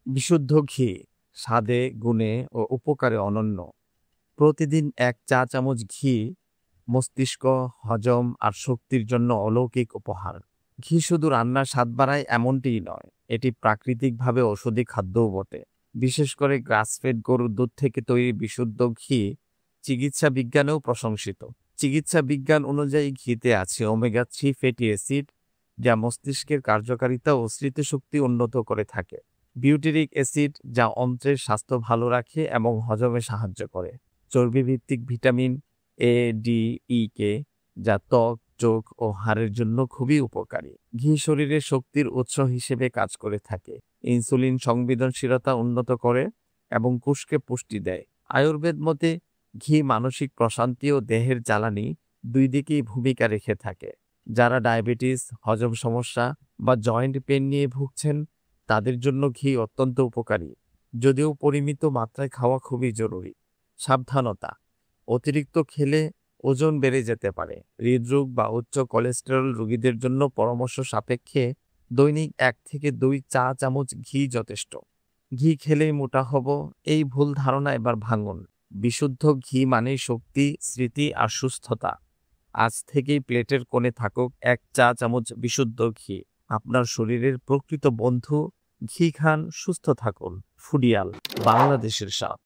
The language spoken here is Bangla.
বিশুদ্ধ ঘি স্বাদে, গুণে ও উপকারে অনন্য। প্রতিদিন 1 চা চামচ ঘি মস্তিষ্ক, হজম আর শক্তির জন্য অলৌকিক উপহার। ঘি শুধু রান্নার স্বাদ বাড়ায় এমনটিই নয়, এটি প্রাকৃতিকভাবে ঔষধি খাদ্যও বটে। বিশেষ করে গ্রাসফেড গরুর দুধ থেকে তৈরি বিশুদ্ধ ঘি চিকিৎসা বিজ্ঞানেও প্রশংসিত। চিকিৎসা বিজ্ঞান অনুযায়ী ঘিতে আছে ওমেগা-3 ফ্যাটি অ্যাসিড, যা মস্তিষ্কের কার্যকারিতা ও স্মৃতিশক্তি উন্নত করে থাকে। বিউটিরিক অ্যাসিড, যা অন্ত্রের স্বাস্থ্য ভালো রাখে এবং হজমে সাহায্য করে। চর্বিভিত্তিক ভিটামিন এ, ডি, ই, কে, যা ত্বক, চোখ ও হাড়ের জন্য খুবই উপকারী। ঘি শরীরের শক্তির উৎস হিসেবে কাজ করে থাকে, ইনসুলিন সংবেদনশীলতা উন্নত করে এবং কোষকে পুষ্টি দেয়। আয়ুর্বেদ মতে ঘি মানসিক প্রশান্তি ও দেহের জ্বালানি দুই দিকেই ভূমিকা রেখে থাকে। যারা ডায়াবেটিস, হজম সমস্যা বা জয়েন্ট পেন নিয়ে ভুগছেন, তাদের জন্য ঘি অত্যন্ত উপকারী, যদিও পরিমিত মাত্রায় খাওয়া খুবই জরুরি। সাবধানতা: অতিরিক্ত খেলে ওজন বেড়ে যেতে পারে। হৃদরোগ বা উচ্চ কোলেস্টেরল রোগীদের জন্য পরামর্শ সাপেক্ষে দৈনিক 1 থেকে 2 চা চামচ ঘি যথেষ্ট। ঘি খেলেই মোটা হব, এই ভুল ধারণা এবার ভাঙুন। বিশুদ্ধ ঘি মানেই শক্তি, স্মৃতি আর সুস্থতা। আজ থেকেই প্লেটের কোণে থাকুক 1 চা চামচ বিশুদ্ধ ঘি। আপনার শরীরের প্রকৃত বন্ধু। ঘি খান, সুস্থ থাকুন। ফুডিয়াল, বাংলাদেশের স্বাদ।